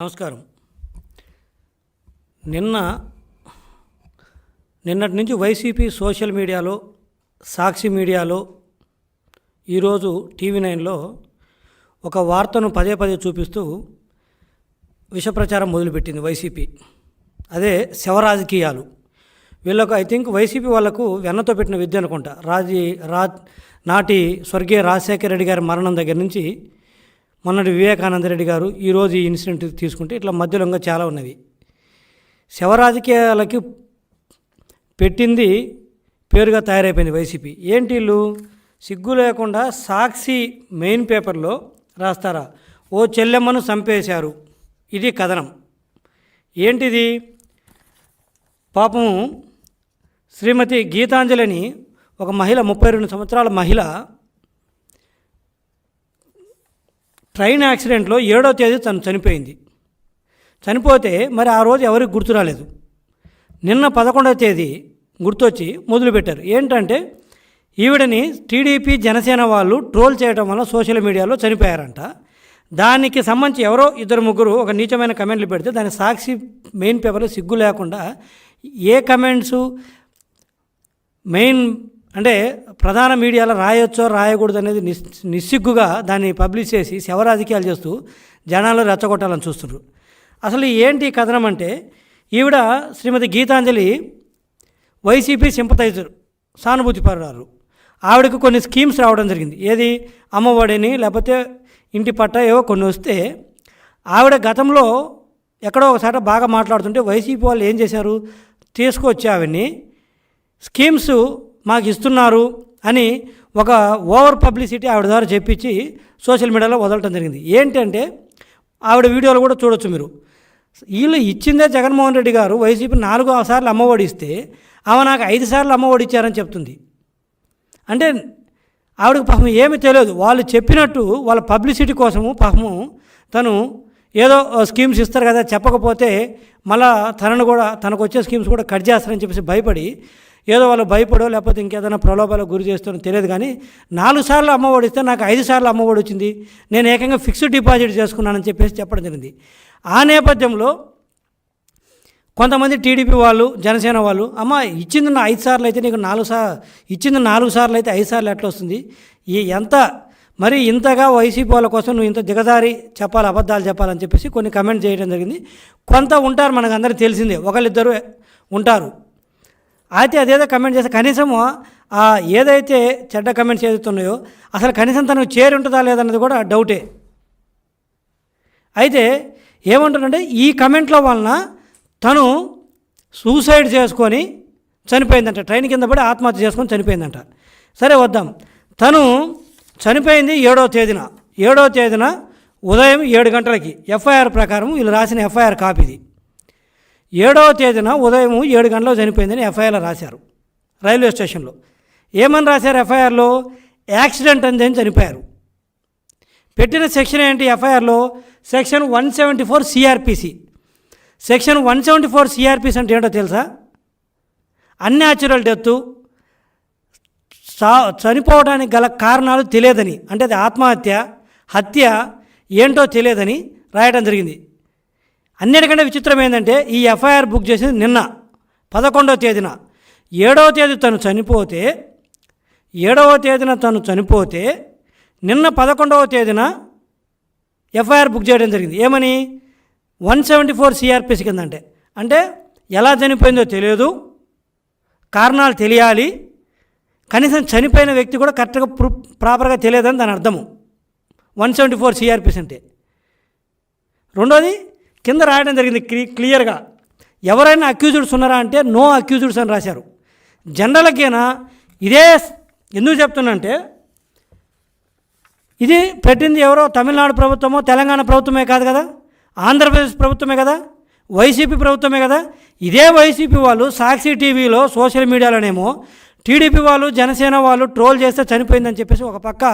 నమస్కారం. నిన్నటి నుంచి వైసీపీ సోషల్ మీడియాలో, సాక్షి మీడియాలో, ఈరోజు టీవీ9లో ఒక వార్తను పదే పదే చూపిస్తూ విషప్రచారం మొదలుపెట్టింది వైసీపీ. అదే శవరాజకీయాలు. వీళ్ళకు ఐ థింక్ వైసీపీ వాళ్ళకు వెన్నతో పెట్టిన విద్య అనుకుంటా. నాటి స్వర్గీయ రాజశేఖర రెడ్డి గారి మరణం దగ్గర నుంచి మొన్నటి వివేకానంద రెడ్డి గారు, ఈరోజు ఈ ఇన్సిడెంట్ తీసుకుంటే ఇట్లా మధ్యలో ఇంకా చాలా ఉన్నవి. శవరాజకీయాలకి పెట్టింది పేరుగా తయారైపోయింది వైసీపీ. ఏంటి వీళ్ళు సిగ్గు లేకుండా సాక్షి మెయిన్ పేపర్లో రాస్తారా, ఓ చెల్లెమ్మను చంపేశారు, ఇది కథనం. ఏంటిది? పాపం శ్రీమతి గీతాంజలిని ఒక మహిళ, 32 సంవత్సరాల మహిళ ట్రైన్ యాక్సిడెంట్లో 7వ తేదీ తను చనిపోయింది. చనిపోతే మరి ఆ రోజు ఎవరికి గుర్తు రాలేదు. నిన్న 11వ తేదీ గుర్తొచ్చి మొదలుపెట్టారు. ఏంటంటే ఈవిడని టీడీపీ జనసేన వాళ్ళు ట్రోల్ చేయడం వల్ల సోషల్ మీడియాలో చనిపోయారంట. దానికి సంబంధించి ఎవరో 2-3 ఒక నీచమైన కమెంట్లు పెడితే దాని సాక్షి మెయిన్ పేపర్లో సిగ్గు లేకుండా ఏ కమెంట్సు మెయిన్ అంటే ప్రధాన మీడియాలో రాయొచ్చో రాయకూడదు అనేది నిస్సిగ్గుగా దాన్ని పబ్లిష్ చేసి శవరాజకీయాలు చేస్తూ జనాలు రెచ్చగొట్టాలని చూస్తున్నారు. అసలు ఏంటి కథనం అంటే, ఈవిడ శ్రీమతి గీతాంజలి వైసీపీ సింపథైజర్, సానుభూతి పరురాలు. ఆవిడకు కొన్ని స్కీమ్స్ రావడం జరిగింది. ఏది? అమ్మఒడిని, లేకపోతే ఇంటి పట్ట, ఏవో కొన్ని వస్తే ఆవిడ గతంలో ఎక్కడో ఒకసారి బాగా మాట్లాడుతుంటే వైసీపీ వాళ్ళు ఏం చేశారు, తీసుకొచ్చి ఆవిడ్ని స్కీమ్స్ మాకు ఇస్తున్నారు అని ఒక ఓవర్ పబ్లిసిటీ ఆవిడ ద్వారా చెప్పించి సోషల్ మీడియాలో వదలటం జరిగింది. ఏంటంటే ఆవిడ వీడియోలు కూడా చూడొచ్చు మీరు. వీళ్ళు ఇచ్చిందే జగన్మోహన్ రెడ్డి గారు వైసీపీ 4 సార్లు అమ్మఒడి ఇస్తే ఆమె నాకు 5 సార్లు అమ్మఒడి ఇచ్చారని చెప్తుంది. అంటే ఆవిడకి పాపం ఏమీ తెలియదు. వాళ్ళు చెప్పినట్టు వాళ్ళ పబ్లిసిటీ కోసము పాపము తను ఏదో స్కీమ్స్ ఇస్తారు కదా, చెప్పకపోతే మళ్ళా తనకు వచ్చే స్కీమ్స్ కూడా కట్ చేస్తారని చెప్పేసి భయపడి, ఏదో వాళ్ళు భయపడో లేకపోతే ఇంకేదైనా ప్రలోభాలకు గురి చేస్తారో తెలియదు కానీ 4 సార్లు అమ్మఒడి ఇస్తే నాకు 5 సార్లు అమ్మఒడి వచ్చింది, నేను ఏకంగా ఫిక్స్డ్ డిపాజిట్ చేసుకున్నానని చెప్పేసి చెప్పడం జరిగింది. ఆ నేపథ్యంలో కొంతమంది టీడీపీ వాళ్ళు, జనసేన వాళ్ళు, అమ్మ ఇచ్చింది నా 5 సార్లు అయితే నీకు 4 సార్లు ఇచ్చింది, 4 సార్లు అయితే 5 సార్లు ఎట్లా వస్తుంది? ఎంత మరి ఇంతగా వైసీపీ వాళ్ళ కోసం నువ్వు ఇంత దిగజారి చెప్పాలి, అబద్ధాలు చెప్పాలని చెప్పేసి కొన్ని కమెంట్ చేయడం జరిగింది. కొంత ఉంటారు, మనకు అందరికీ తెలిసిందే, ఒకళ్ళిద్దరు ఉంటారు. అయితే అదేదో కమెంట్ చేస్తే కనీసం ఏదైతే చెడ్డ కమెంట్స్ ఏదైతున్నాయో అసలు కనీసం తనకు చేరి ఉంటుందా లేదన్నది కూడా డౌటే. అయితే ఏమంటారంటే ఈ కమెంట్ల వలన తను సూసైడ్ చేసుకొని చనిపోయిందంట, ట్రైన్ కింద పడి ఆత్మహత్య చేసుకొని చనిపోయిందంట. సరే వద్దాం, తను చనిపోయింది 7వ తేదీన ఉదయం 7 గంటలకి. ఎఫ్ఐఆర్ ప్రకారం వీళ్ళు రాసిన ఎఫ్ఐఆర్ కాపీది. 7వ తేదీన ఉదయం 7 గంటలకు చనిపోయిందని ఎఫ్ఐఆర్లో రాశారు రైల్వే స్టేషన్లో. ఏమని రాశారు ఎఫ్ఐఆర్లో? యాక్సిడెంట్ అని చనిపోయారు. పెట్టిన సెక్షన్ ఏంటి ఎఫ్ఐఆర్లో? Section 174 CrPC. సెక్షన్ 174 సిఆర్పిసి అంటే ఏంటో తెలుసా? అన్యాచురల్ డెత్, చనిపోవడానికి గల కారణాలు తెలియదని, అంటే అది ఆత్మహత్య, హత్య ఏంటో తెలియదని రాయడం జరిగింది. అన్నిటికంటే విచిత్రం ఏంటంటే ఈ ఎఫ్ఐఆర్ బుక్ చేసింది నిన్న 11వ తేదీన. 7వ తేదీ తను చనిపోతే నిన్న 11వ తేదీన ఎఫ్ఐఆర్ బుక్ చేయడం జరిగింది. ఏమని? 174 సిఆర్పిసి కింద. అంటే ఎలా చనిపోయిందో తెలియదు, కారణాలు తెలియాలి, కనీసం చనిపోయిన వ్యక్తి కూడా కరెక్ట్గా ప్రాపర్గా తెలియదని దాని అర్థము 174 సిఆర్పిసి అంటే. రెండోది కింద రాయడం జరిగింది క్లియర్గా, ఎవరైనా అక్యూజ్డ్స్ ఉన్నారా అంటే నో అక్యూజ్డ్స్ అని రాశారు. జనరల్గా ఇదే ఎందుకు చెప్తున్నంటే, ఇది పెట్టింది ఎవరో తమిళనాడు ప్రభుత్వమో తెలంగాణ ప్రభుత్వమే కాదు కదా, ఆంధ్రప్రదేశ్ ప్రభుత్వమే కదా, వైసీపీ ప్రభుత్వమే కదా. ఇదే వైసీపీ వాళ్ళు సాక్షి టీవీలో, సోషల్ మీడియాలోనేమో టీడీపీ వాళ్ళు, జనసేన వాళ్ళు ట్రోల్ చేస్తే చనిపోయిందని చెప్పేసి ఒక పక్క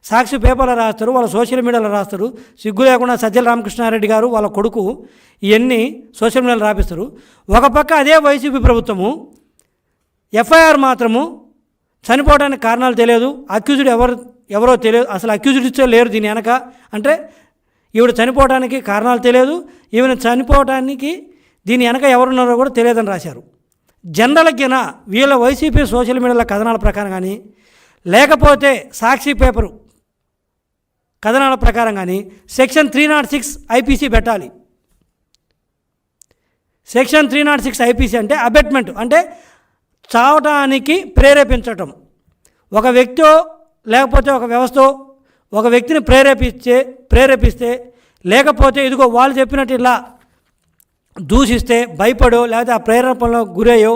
సాక్షి పేపర్లో రాస్తారు, వాళ్ళ సోషల్ మీడియాలో రాస్తారు. సిగ్గు లేకుండా సజ్జల రామకృష్ణారెడ్డి గారు వాళ్ళ కొడుకు ఇవన్నీ సోషల్ మీడియాలో రాపిస్తారు. ఒక పక్క అదే వైసీపీ ప్రభుత్వము ఎఫ్ఐఆర్ మాత్రము చనిపోవడానికి కారణాలు తెలియదు, అక్యూజ్డ్ ఎవరో తెలియదు, అసలు అక్యూజ్డ్ లేరు దీని వెనక అంటే ఈవిడ చనిపోవడానికి కారణాలు తెలియదు, ఈవిడ చనిపోవడానికి దీని వెనక ఎవరున్నారో కూడా తెలియదని రాశారు. జనరల్కిన వీళ్ళ వైసీపీ సోషల్ మీడియాల కథనాల ప్రకారం కానీ, లేకపోతే సాక్షి పేపరు కథనాల ప్రకారం కానీ సెక్షన్ 306 ఐపీసీ పెట్టాలి. సెక్షన్ 306 ఐపీసీ అంటే అబెట్మెంట్, అంటే చావటానికి ప్రేరేపించటం. ఒక వ్యక్తో లేకపోతే ఒక వ్యవస్థ ఒక వ్యక్తిని ప్రేరేపిస్తే లేకపోతే ఇదిగో వాళ్ళు చెప్పినట్టు ఇలా దూషిస్తే భయపడో లేకపోతే ఆ ప్రేరేపణలో గురయ్యో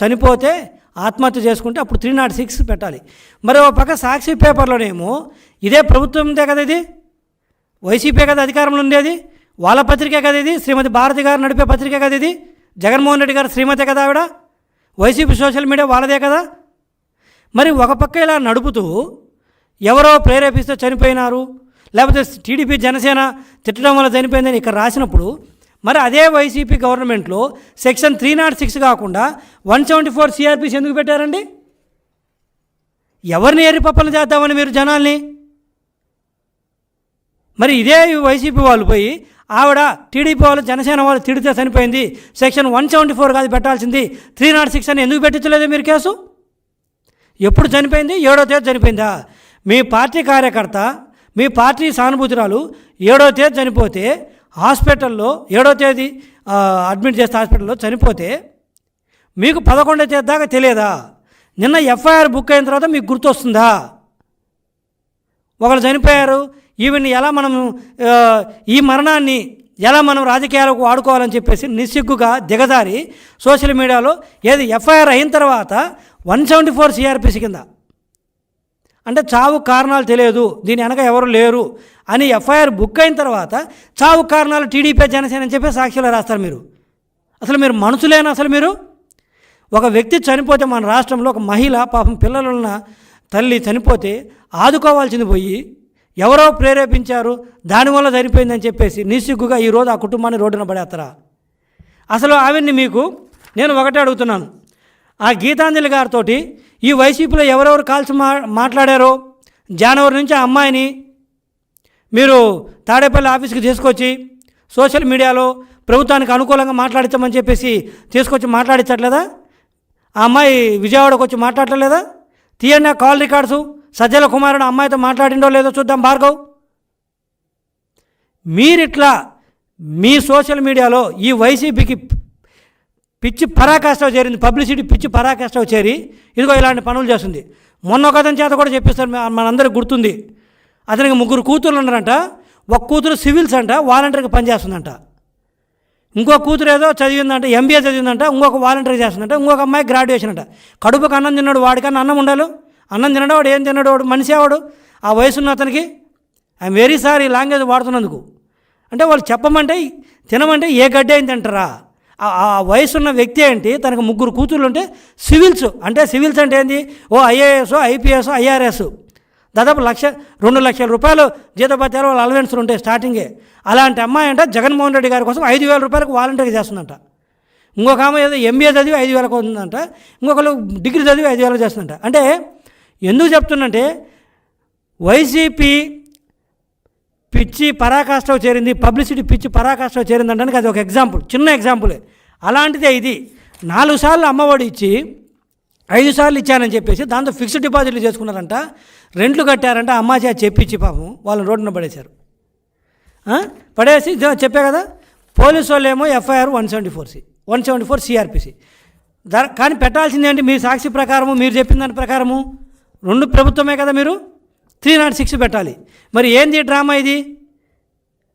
చనిపోతే ఆత్మహత్య చేసుకుంటే అప్పుడు 306 పెట్టాలి. మరి ఒక పక్క సాక్షి పేపర్లోనేమో ఇదే ప్రభుత్వందే కదా, ఇది వైసీపీ కదా అధికారంలో ఉండేది, వాళ్ళ పత్రికే కదా ఇది, శ్రీమతి భారతి గారు నడిపే పత్రికే కదా ఇది, జగన్మోహన్ రెడ్డి గారు శ్రీమతే కదా ఆవిడ, వైసీపీ సోషల్ మీడియా వాళ్ళదే కదా. మరి ఒక పక్క ఇలా నడుపుతూ ఎవరో ప్రేరేపిస్తే చనిపోయినారు, లేకపోతే టీడీపీ జనసేన తిట్టడం వల్ల చనిపోయిందని ఇక్కడ రాసినప్పుడు, మరి అదే వైసీపీ గవర్నమెంట్లో సెక్షన్ 306 కాకుండా 174 సిఆర్పిసి ఎందుకు పెట్టారండి? ఎవరిని ఏరిపప్పలు చేద్దామని మీరు జనాల్ని? మరి ఇదే వైసీపీ వాళ్ళు పోయి ఆవిడ టీడీపీ వాళ్ళు జనసేన వాళ్ళు తిడితే చనిపోయింది, సెక్షన్ 174 కాదు పెట్టాల్సింది, 306 అని ఎందుకు పెట్టించలేదు మీరు కేసు? ఎప్పుడు చనిపోయింది? 7వ తేదీ చనిపోయిందా? మీ పార్టీ కార్యకర్త, మీ పార్టీ సానుభూతురాలు 7వ తేదీ చనిపోతే హాస్పిటల్లో 7వ తేదీ అడ్మిట్ చేస్తే హాస్పిటల్లో చనిపోతే మీకు 11వ తేదీ దాకా తెలియదా? నిన్న ఎఫ్ఐఆర్ బుక్ అయిన తర్వాత మీకు గుర్తొస్తుందా? ఒకళ్ళు చనిపోయారు, ఈవెన్ని ఎలా మనం ఈ మరణాన్ని ఎలా మనం రాజకీయాలకు వాడుకోవాలని చెప్పేసి నిస్సిగ్గుగా దిగజారి సోషల్ మీడియాలో ఏది ఎఫ్ఐఆర్ అయిన తర్వాత 174 సిఆర్పిసి కింద, అంటే చావు కారణాలు తెలియదు, దీని వెనక ఎవరు లేరు అని ఎఫ్ఐఆర్ బుక్ అయిన తర్వాత చావు కారణాలు టీడీపీ జనసేన అని చెప్పి సాక్షిలో రాస్తారు. అసలు మీరు మనుషులేనా? అసలు మీరు ఒక వ్యక్తి చనిపోతే మన రాష్ట్రంలో ఒక మహిళ పాపం పిల్లలున్న తల్లి చనిపోతే ఆదుకోవాల్సింది పోయి ఎవరో ప్రేరేపించారు దానివల్ల చనిపోయిందని చెప్పేసి నిస్సిగ్గుగా ఈరోజు ఆ కుటుంబాన్ని రోడ్డున పడేస్తారా? అసలు ఆవిడ్ని మీకు నేను ఒకటే అడుగుతున్నాను, ఆ గీతాంజలి గారితో ఈ వైసీపీలో ఎవరెవరు కాల్చి మాట్లాడారో జనవరి నుంచి ఆ అమ్మాయిని మీరు తాడేపల్లి ఆఫీస్కి తీసుకొచ్చి సోషల్ మీడియాలో ప్రభుత్వానికి అనుకూలంగా మాట్లాడించమని చెప్పేసి తీసుకొచ్చి మాట్లాడించట్లేదా? ఆ అమ్మాయి విజయవాడకు వచ్చి మాట్లాడలేదా? తీయండి ఆ కాల్ రికార్డ్సు, సజ్జల కుమారుడు అమ్మాయితో మాట్లాడిండో లేదో చూద్దాం భార్గవ్. మీరిట్లా మీ సోషల్ మీడియాలో ఈ వైసీపీకి పిచ్చి పరాకాష్ట చేరింది, పబ్లిసిటీ పిచ్చి పరాకాష్ట చేరి ఇదిగో ఇలాంటి పనులు చేస్తుంది. మొన్న ఒక అతని చేత కూడా చెప్పేస్తారు, మనందరికి గుర్తుంది. అతనికి 3 కూతుర్లు ఉన్నారంట, ఒక కూతురు సివిల్స్ అంట, వాలంటీర్గా పనిచేస్తుందంట, ఇంకో కూతురు ఏదో చదివిందంట, ఎంబీఏ చదివిందంట, ఇంకొక వాలంటీర్ చేస్తుందంట, ఇంకొక అమ్మాయి గ్రాడ్యుయేషన్ అంట. కడుపుకు అన్నం తిన్నాడు, వాడికన్నా అన్నం ఉండాలి, అన్నం తినడు వాడు, ఏం తిన్నాడు వాడు, మనిషి వాడు. ఆ వయసున్న అతనికి ఐఎమ్ వెరీ సారీ లాంగ్వేజ్ వాడుతున్నందుకు. అంటే వాళ్ళు చెప్పమంటే తినమంటే ఏ గడ్డ అయింది అంటారా? ఆ వయసున్న వ్యక్తి ఏంటి, తనకు 3 కూతుర్లు ఉంటే సివిల్స్ అంటే ఏంది, ఓ ఐఏఎస్, ఐపీఎస్, ఐఆర్ఎస్, దాదాపు 2 లక్షల రూపాయలు జీతభత్యాలు వాళ్ళ అలవెన్స్లు ఉంటాయి స్టార్టింగే. అలాంటి అమ్మాయి అంటే జగన్మోహన్ రెడ్డి గారి కోసం 5,000 రూపాయలకు వాలంటీర్గా చేస్తుందంట. ఇంకొక ఆమె ఏదో ఎంబీఏ చదివి 5,000 ఉందంట, ఇంకొకరు డిగ్రీ చదివి 5,000 చేస్తుందంట. అంటే ఎందుకు చెప్తున్నంటే వైసీపీ పిచ్చి పరాకాష్ట చేరింది, పబ్లిసిటీ పిచ్చి పరాకాష్ట చేరిందంటానికి అది ఒక ఎగ్జాంపుల్, చిన్న ఎగ్జాంపులే. అలాంటిదే ఇది. 4 సార్లు అమ్మఒడి ఇచ్చి 5 సార్లు ఇచ్చానని చెప్పేసి దాంతో ఫిక్స్డ్ డిపాజిట్లు చేసుకున్నారంట, రెంట్లు కట్టారంట, అమ్మాయి చేత చెప్పించి పాపం వాళ్ళని రోడ్డున పడేశారు. పడేసి చెప్పే కదా, పోలీసు వాళ్ళు ఏమో ఎఫ్ఐఆర్ 174 సిఆర్పిసి కానీ పెట్టాల్సింది ఏంటి? మీ సాక్షి ప్రకారము, మీరు చెప్పిన దాని ప్రకారము 2 ప్రభుత్వమే కదా, మీరు 306 పెట్టాలి. మరి ఏంది డ్రామా ఇది?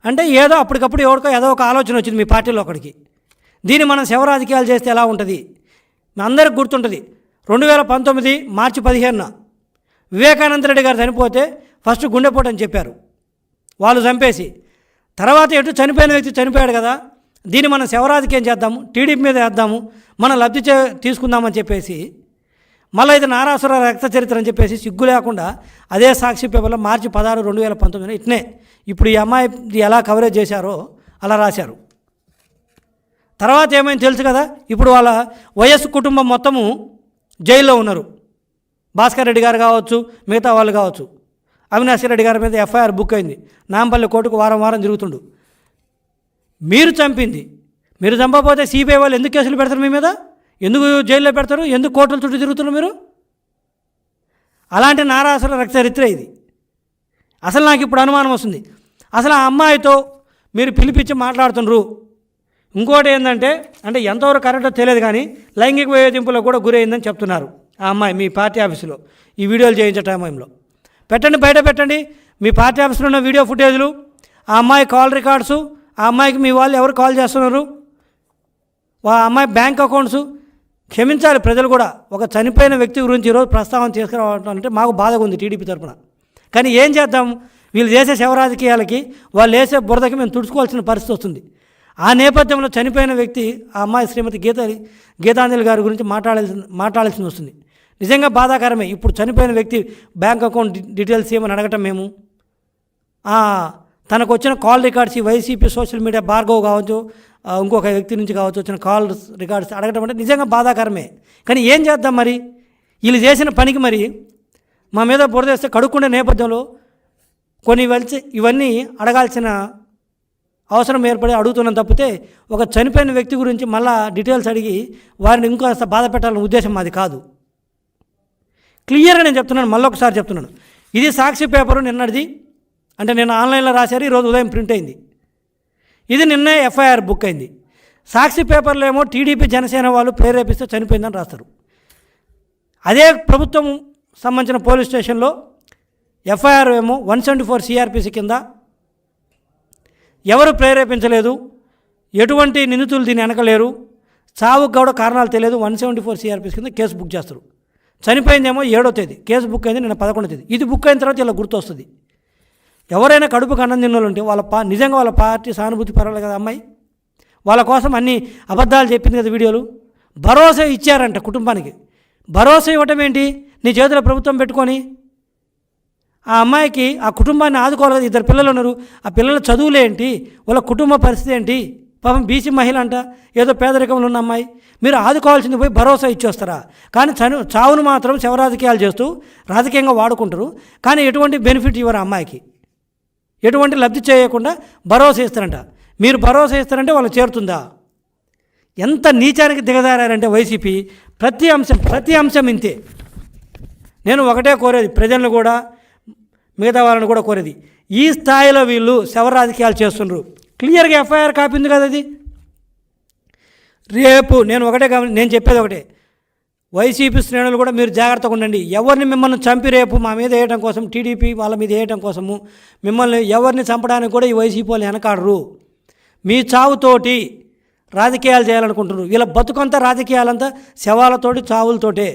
అంటే ఏదో అప్పటికప్పుడు ఎవరికో ఏదో ఒక ఆలోచన వచ్చింది మీ పార్టీలో ఒకడికి, దీన్ని మనం శవ రాజకీయాలు చేస్తే ఎలా ఉంటుంది? మీ అందరికి గుర్తుంటుంది, 2019 మార్చి 15న వివేకానంద రెడ్డి గారు చనిపోతే ఫస్ట్ గుండెపోటు అని చెప్పారు, వాళ్ళు చంపేసి తర్వాత ఎటు చనిపోయిన వ్యక్తి చనిపోయాడు కదా, దీన్ని మనం శవ రాజకీయం చేద్దాము, టీడీపీ మీద వేద్దాము, మనం లబ్ధి తీసుకుందామని చెప్పేసి మళ్ళీ ఇది నారాసుర రక్త చరిత్ర అని చెప్పేసి సిగ్గు లేకుండా అదే సాక్షి పేపర్లో మార్చి 16, 2019 ఇట్నే ఇప్పుడు ఈ అమ్మాయి ఎలా కవరేజ్ చేశారో అలా రాశారు. తర్వాత ఏమైంది తెలుసు కదా, ఇప్పుడు వాళ్ళ వైఎస్ కుటుంబం మొత్తము జైల్లో ఉన్నారు. భాస్కర్ రెడ్డి గారు కావచ్చు, మిగతా వాళ్ళు కావచ్చు, అవినాష్ రెడ్డి గారి మీద ఎఫ్ఐఆర్ బుక్ అయింది. నాంపల్లి కోర్టుకు వారం వారం తిరుగుతుండు. మీరు చంపింది, మీరు చంపకపోతే సిబిఐ వాళ్ళు ఎందుకు కేసులు పెడతారు మీ మీద? ఎందుకు జైల్లో పెడతారు? ఎందుకు కోర్టుల చుట్టూ తిరుగుతున్నారు మీరు? అలాంటి నారాసుర రక్తచరిత్ర ఇది. అసలు నాకు ఇప్పుడు అనుమానం వస్తుంది, అసలు ఆ అమ్మాయితో మీరు పిలిపించి మాట్లాడుతున్నారు. ఇంకోటి ఏంటంటే, అంటే ఎంతవరకు కరెక్టో తెలియదు కానీ లైంగిక వేధింపులకు కూడా గురైందని చెప్తున్నారు ఆ అమ్మాయి. మీ పార్టీ ఆఫీసులో ఈ వీడియోలు చేయించే టైంలో పెట్టండి, బయట పెట్టండి. మీ పార్టీ ఆఫీసులో ఉన్న వీడియో ఫుటేజ్లు, ఆ అమ్మాయి కాల్ రికార్డ్సు, ఆ అమ్మాయికి మీ వాళ్ళు ఎవరు కాల్ చేస్తున్నారు, ఆ అమ్మాయి బ్యాంక్ అకౌంట్స్. క్షమించాలి ప్రజలు కూడా, ఒక చనిపోయిన వ్యక్తి గురించి ఈరోజు ప్రస్తావన తీసుకురావడం అంటే మాకు బాధగా ఉంది టీడీపీ తరఫున. కానీ ఏం చేద్దాం, వీళ్ళు చేసే శవ రాజకీయాలకి, వాళ్ళు వేసే బురదకి మేము తుడుచుకోవాల్సిన పరిస్థితి వస్తుంది. ఆ నేపథ్యంలో చనిపోయిన వ్యక్తి ఆ అమ్మాయి శ్రీమతి గీతాంజలి గారి గురించి మాట్లాడాల్సి వస్తుంది. నిజంగా బాధాకరమే. ఇప్పుడు చనిపోయిన వ్యక్తి బ్యాంక్ అకౌంట్ డీటెయిల్స్ ఏమని అడగటం, మేము తనకు వచ్చిన call records, YCP social media Bhargav కావచ్చు, ఇంకొక వ్యక్తి నుంచి కావచ్చు వచ్చిన కాల్ రికార్డ్స్ అడగటం అంటే నిజంగా బాధాకరమే. కానీ ఏం చేద్దాం మరి, వీళ్ళు చేసిన పనికి మరి మా మీద బురదేస్తే కడుక్కునే నేపథ్యంలో కొన్ని ఇవన్నీ అడగాల్సిన అవసరం ఏర్పడి అడుగుతున్నాం తప్పితే ఒక చనిపోయిన వ్యక్తి గురించి మళ్ళా డీటెయిల్స్ అడిగి వారిని ఇంకొక బాధ పెట్టాలనే ఉద్దేశం మాది కాదు. క్లియర్గా నేను చెప్తున్నాను, మళ్ళొకసారి చెప్తున్నాను. ఇది సాక్షి పేపరు నిన్నటిది, అంటే నేను ఆన్లైన్లో రాశారు, ఈరోజు ఉదయం ప్రింట్ అయింది. ఇది నిన్నే ఎఫ్ఐఆర్ బుక్ అయింది. సాక్షి పేపర్లో ఏమో టీడీపీ జనసేన వాళ్ళు ప్రేరేపిస్తే చనిపోయిందని రాస్తారు. అదే ప్రభుత్వం సంబంధించిన పోలీస్ స్టేషన్లో ఎఫ్ఐఆర్ ఏమో 174 సిఆర్పిసి కింద ఎవరు ప్రేరేపించలేదు, ఎటువంటి నిందితులు దీన్ని వెనకలేరు, చావుకు కూడా కారణాలు తెలియదు, 174 సిఆర్పిసి కింద కేసు బుక్ చేస్తారు. చనిపోయిందేమో 7వ తేదీ, కేసు బుక్ అయింది నిన్న 11వ తేదీ. ఇది బుక్ అయిన తర్వాత ఇలా గుర్తొస్తుంది. ఎవరైనా కడుపుకు అన్నం తిన్నోళ్ళు ఉంటే నిజంగా వాళ్ళ పార్టీ సానుభూతి పర్వాలేదు కదా అమ్మాయి, వాళ్ళ కోసం అన్ని అబద్ధాలు చెప్పింది కదా వీడియోలు. భరోసా ఇచ్చారంట కుటుంబానికి. భరోసా ఇవ్వటం ఏంటి, నీ చేతిలో ప్రభుత్వం పెట్టుకొని ఆ అమ్మాయికి ఆ కుటుంబాన్ని ఆదుకోవాలి కదా. 2 పిల్లలు ఉన్నారు, ఆ పిల్లల చదువులు ఏంటి, వాళ్ళ కుటుంబ పరిస్థితి ఏంటి, పాపం బీసీ మహిళ అంట, ఏదో పేదరికంలో ఉన్న అమ్మాయి, మీరు ఆదుకోవాల్సింది పోయి భరోసా ఇచ్చేస్తారా? కానీ చావును మాత్రం శవ రాజకీయాలు చేస్తూ రాజకీయంగా వాడుకుంటారు. కానీ ఎటువంటి బెనిఫిట్ ఇవ్వరు అమ్మాయికి, ఎటువంటి లబ్ధి చేయకుండా భరోసా ఇస్తారంట. మీరు భరోసా ఇస్తారంటే వాళ్ళు చేరుతుందా? ఎంత నీచానికి దిగజారంటే వైసీపీ ప్రతి అంశం ఇంతే. నేను ఒకటే కోరేది, ప్రజలను కూడా మిగతా వాళ్ళని కూడా కోరేది, ఈ స్థాయిలో వీళ్ళు శవ రాజకీయాలు చేస్తున్నారు. క్లియర్గా ఎఫ్ఐఆర్ కాపీ ఉంది కదా అది. రేపు నేను చెప్పేది ఒకటే, వైసీపీ శ్రేణులు కూడా మీరు జాగ్రత్తగా ఉండండి. ఎవరిని మిమ్మల్ని చంపి రేపు మా మీద వేయడం కోసం, టీడీపీ వాళ్ళ మీద వేయడం కోసము మిమ్మల్ని ఎవరిని చంపడానికి కూడా ఈ వైసీపీ వాళ్ళు వెనకాడరు. మీ చావుతోటి రాజకీయాలు చేయాలనుకుంటున్నారు. వీళ్ళ బతుకంతా రాజకీయాలంతా శవాలతోటి, చావులతోటే.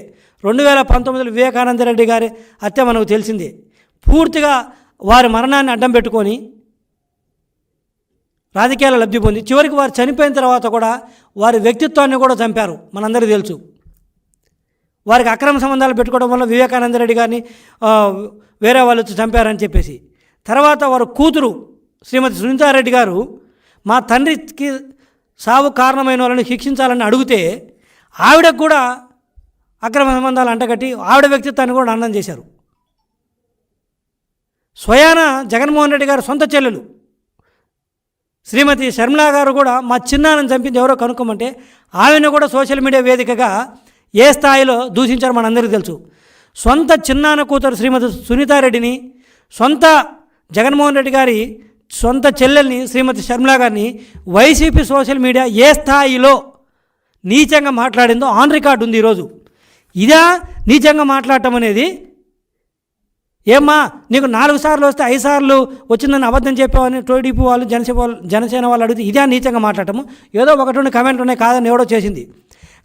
2019లో వివేకానంద రెడ్డి గారి హత్య మనకు తెలిసిందే. పూర్తిగా వారి మరణాన్ని అడ్డం పెట్టుకొని రాజకీయాల లబ్ధి పొంది చివరికి వారు చనిపోయిన తర్వాత కూడా వారి వ్యక్తిత్వాన్ని కూడా చంపారు, మనందరికీ తెలుసు. వారికి అక్రమ సంబంధాలు పెట్టుకోవడం వల్ల వివేకానంద రెడ్డి గారిని వేరే వాళ్ళు చంపారని చెప్పేసి, తర్వాత వారు కూతురు శ్రీమతి సునీతారెడ్డి గారు మా తండ్రికి సావు కారణమైన వాళ్ళని శిక్షించాలని అడిగితే ఆవిడకు కూడా అక్రమ సంబంధాలు అంటగట్టి ఆవిడ వ్యక్తిత్వాన్ని కూడా అన్నం చేశారు. స్వయాన జగన్మోహన్ రెడ్డి గారు సొంత చెల్లెలు శ్రీమతి శర్మిలా గారు కూడా మా చిన్నాన్నని చంపింది ఎవరో కనుక్కోమంటే ఆమెను కూడా సోషల్ మీడియా వేదికగా ఏ స్థాయిలో దూషించారో మనందరికీ తెలుసు. సొంత చిన్నాన్న కూతురు శ్రీమతి సునీతారెడ్డిని, సొంత జగన్మోహన్ రెడ్డి గారి సొంత చెల్లెల్ని శ్రీమతి శర్మిలా గారిని వైసీపీ సోషల్ మీడియా ఏ స్థాయిలో నీచంగా మాట్లాడిందో ఆన్ రికార్డు ఉంది ఈరోజు. ఇదా నీచంగా మాట్లాడటం అనేది? ఏమ్మా నీకు 4 సార్లు వస్తే 5 సార్లు వచ్చిందని అబద్ధం చెప్పావని టీడీపీ వాళ్ళు జనసేన వాళ్ళు అడిగితే ఇదే నీచంగా మాట్లాడటము? ఏదో 1-2 కామెంట్లు ఉన్నాయి కాదని ఎవడో చేసింది.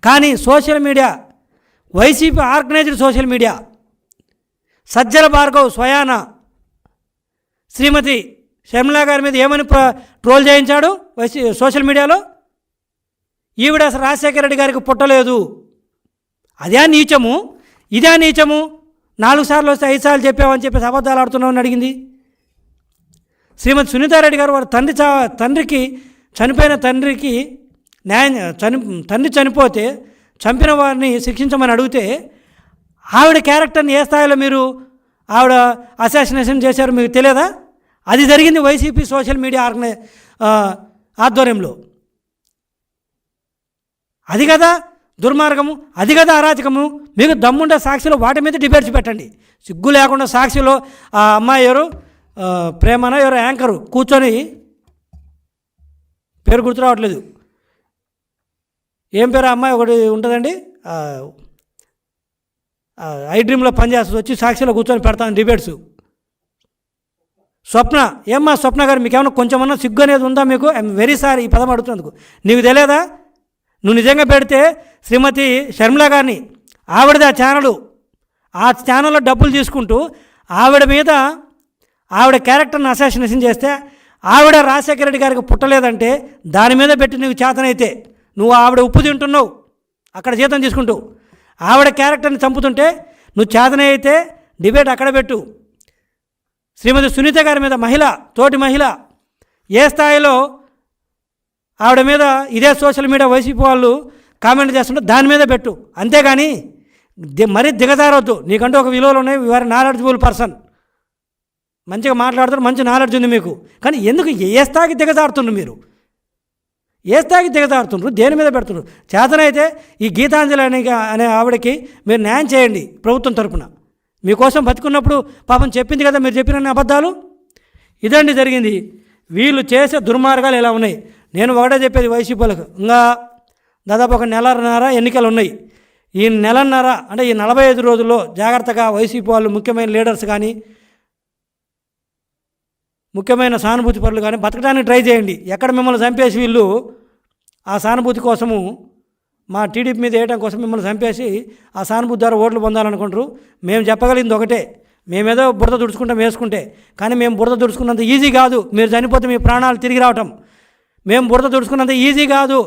కానీ social media, YCP organised social media, Sajjala Bhargav స్వయాన శ్రీమతి శర్మిలా గారి మీద ఏమని ట్రోల్ చేయించాడు సోషల్ మీడియాలో? ఈవిడ అసలు రాజశేఖర రెడ్డి గారికి పుట్టలేదు, అదే నీచము, ఇదే నీచము. 4 సార్లు వస్తే 5 సార్లు చెప్పామని చెప్పేసి అబద్ధాలు ఆడుతున్నామని అడిగింది. శ్రీమతి సునీతారెడ్డి గారు వారి తండ్రికి చనిపోయిన తండ్రికి తండ్రి చనిపోతే చంపిన వారిని శిక్షించమని అడిగితే ఆవిడ క్యారెక్టర్ని ఏ స్థాయిలో మీరు ఆవిడ అసాసినేషన్ చేశారు, మీకు తెలియదా? అది జరిగింది వైసీపీ సోషల్ మీడియా ఆధ్వర్యంలో. అది కదా దుర్మార్గము, అది కదా అరాచకము. మీకు దమ్ముండే సాక్షిలో వాటి మీద డిబేట్స్ పెట్టండి. సిగ్గు లేకుండా సాక్షిలో ఆ అమ్మాయి ఎవరు, ప్రేమన ఎవరు యాంకరు కూర్చొని, పేరు గుర్తు రావట్లేదు, ఏం పేరు అమ్మాయి ఒకటి ఉంటుందండి, ఐ డ్రీమ్లో పనిచేస్తుంది, వచ్చి సాక్షిలో కూర్చొని పెడతాను డిబేట్స్. స్వప్న, ఏమ్మా స్వప్న గారు, మీకు ఏమన్నా కొంచెమన్నా సిగ్గు అనేది ఉందా మీకు? ఐఎమ్ వెరీ సారీ ఈ పదం అడుగుతున్నందుకు. నీకు తెలియదా? నువ్వు నిజంగా పెడితే శ్రీమతి షర్మిల గారిని, ఆవిడది ఆ ఛానల్లో డబ్బులు తీసుకుంటూ ఆవిడ మీద ఆవిడ క్యారెక్టర్ని అసాసినేషన్ చేస్తే, ఆవిడ రాజశేఖర రెడ్డి గారికి పుట్టలేదంటే దాని మీద పెట్టి నీకు చేతనైతే, నువ్వు ఆవిడ ఉప్పు తింటున్నావు అక్కడ జీతం తీసుకుంటూ, ఆవిడ క్యారెక్టర్ని చంపుతుంటే నువ్వు చేతనైతే డిబేట్ అక్కడ పెట్టు. శ్రీమతి సునీత గారి మీద తోటి మహిళ ఏ స్థాయిలో ఆవిడ మీద ఇదే సోషల్ మీడియా వైసీపీ వాళ్ళు కామెంట్ చేస్తుంటే దాని మీద పెట్టు, అంతేగాని మరీ దిగజారవద్దు. నీకంటూ ఒక విలువలు ఉన్నాయి, వారి నాలెడ్జబుల్ పర్సన్, మంచిగా మాట్లాడుతారు, మంచి నాలెడ్జ్ ఉంది మీకు. కానీ ఎందుకు ఏ స్థాయికి దిగజారుతున్నారు మీరు? ఏ స్థాయికి దిగజారుతున్నారు? దేని మీద పెడుతున్నారు? చేతనైతే ఈ గీతాంజలి అనే ఆవిడకి మీరు న్యాయం చేయండి ప్రభుత్వం తరపున. మీకోసం బతుకున్నప్పుడు పాపం చెప్పింది కదా, మీరు చెప్పిన అబద్ధాలు. ఇదండి జరిగింది. వీళ్ళు చేసే దుర్మార్గాలు ఎలా ఉన్నాయి. నేను ఒకటే చెప్పేది వైసీపీలకు, ఇంకా దాదాపు ఒక నెలన్నర ఎన్నికలు ఉన్నాయి. ఈ నెలన్నర అంటే ఈ 45 రోజుల్లో జాగ్రత్తగా వైసీపీ వాళ్ళు, ముఖ్యమైన లీడర్స్ కానీ, ముఖ్యమైన సానుభూతి పరులు కానీ బతకడానికి ట్రై చేయండి. ఎక్కడ మిమ్మల్ని చంపేసి వీళ్ళు ఆ సానుభూతి కోసము, మా టీడీపీ మీద వేయడం కోసం మిమ్మల్ని చంపేసి ఆ సానుభూతి ద్వారా ఓట్లు పొందాలనుకుంటారు. మేము చెప్పగలిగింది ఒకటే, మేమేదో బురద దుడుచుకుంటాం వేసుకుంటే, కానీ మేము బురద దుడుచుకున్నంత ఈజీ కాదు. మీరు చనిపోతే మీ ప్రాణాలు తిరిగి రావటం. మేము బురద దుడుచుకున్నంత ఈజీ కాదు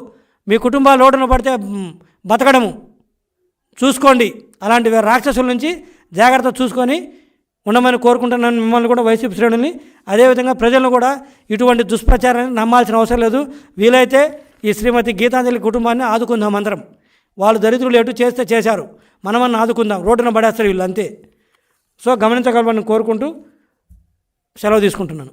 మీ కుటుంబాలు రోడ్డున పడితే బతకడము. చూసుకోండి, అలాంటి రాక్షసుల నుంచి జాగ్రత్త చూసుకొని ఉండమని కోరుకుంటున్నాను మిమ్మల్ని కూడా, వైసీపీ శ్రేణుల్ని. అదేవిధంగా ప్రజలను కూడా ఇటువంటి దుష్ప్రచారాన్ని నమ్మాల్సిన అవసరం లేదు. వీలైతే ఈ శ్రీమతి గీతాంజలి కుటుంబాన్ని ఆదుకుందాం అందరం. వాళ్ళు దరిద్రులు ఎటు చేస్తే చేశారు, మనమన్నా ఆదుకుందాం. రోడ్డున పడేస్తారు వీళ్ళు, అంతే. సో గమనించగలమని కోరుకుంటూ సెలవు తీసుకుంటున్నాను.